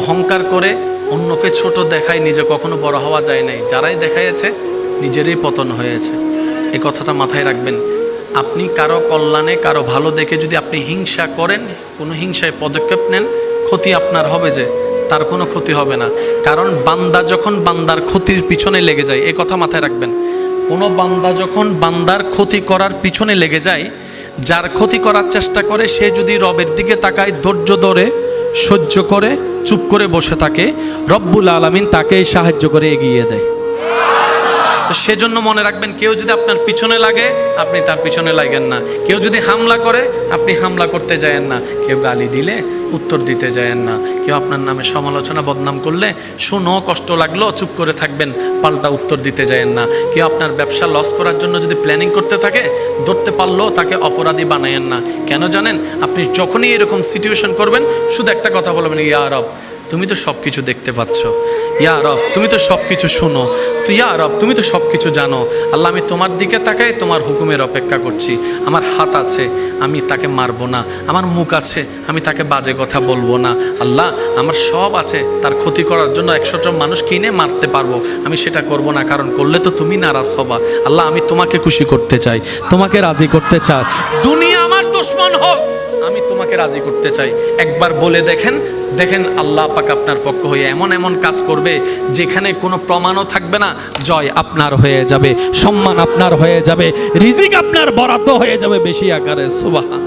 অহংকার করে অন্যকে ছোট দেখায়, নিজে কখনো বড় হওয়া যায় নাই। যারাই দেখাইছে নিজেরই পতন হয়েছে। এই কথাটা মাথায় রাখবেন। আপনি কারো কল্যাণে, কারো ভালো দেখে যদি আপনি হিংসা করেন, কোনো হিংসায় পদক্ষেপ নেন, ক্ষতি আপনার হবে, যে তার কোনো ক্ষতি হবে না। কারণ বান্দা যখন বান্দার ক্ষতির পিছনে লেগে যায়, এই কথা মাথায় রাখবেন। কোনো বান্দা যখন বান্দার ক্ষতি করার পিছনে লেগে যায়, যার ক্ষতি করার চেষ্টা করে, সে যদি রবের দিকে তাকায়, ধৈর্য ধরে, সহ্য করে, চুপ করে বসে থাকে, রব্বুল আলামিন তাকেই সাহায্য করে এগিয়ে দেয়। তো সেজন্য মনে রাখবেন, কেউ যদি আপনার পিছনে লাগে, আপনি তার পিছনে লাগেন না। কেউ যদি হামলা করে, আপনি হামলা করতে যায়েন না। কেউ গালি দিলে উত্তর দিতে যায়েন না। কেউ আপনার নামে সমালোচনা, বদনাম করলে শুনো, কষ্ট লাগলো, চুপ করে থাকবেন, পাল্টা উত্তর দিতে যায়েন না। কেউ আপনার ব্যবসা লস করার জন্য যদি প্ল্যানিং করতে থাকে, ধরতে পারলেও তাকে অপরাধী বানায়েন না। কেন জানেন? আপনি যখনই এরকম সিচুয়েশন করবেন, শুধু একটা কথা বলবেন, ইয়া রব, তুমি তো সব কিছু দেখতে পাচ্ছ। ইয়া রব, তুমি তো সব কিছু শুনো। তো ইয়া রব, তুমি তো সব কিছু জানো। আল্লাহ, আমি তোমার দিকে তাকাই, তোমার হুকুমের অপেক্ষা করছি। আমার হাত আছে, আমি তাকে মারবো না। আমার মুখ আছে, আমি তাকে বাজে কথা বলবো না। আল্লাহ, আমার সব আছে, তার ক্ষতি করার জন্য 100টা মানুষ কিনে মারতে পারবো, আমি সেটা করব না। কারণ করলে তো তুমি নারাজ হবা। আল্লাহ, আমি তোমাকে খুশি করতে চাই, তোমাকে রাজি করতে চাই। দুনিয়া আমার দুশমন হোক, আমি তোমাকে রাজি করতে চাই। একবার বলে দেখেন, দেখেন আল্লাহ পাক আপনার পক্ষ হয়ে এমন এমন কাজ করবে, যেখানে কোনো প্রমাণও থাকবে না। জয় আপনার হয়ে যাবে, সম্মান আপনার হয়ে যাবে, রিজিক আপনার বরাদ্দ হয়ে যাবে বেশি আকারে। সুবহান।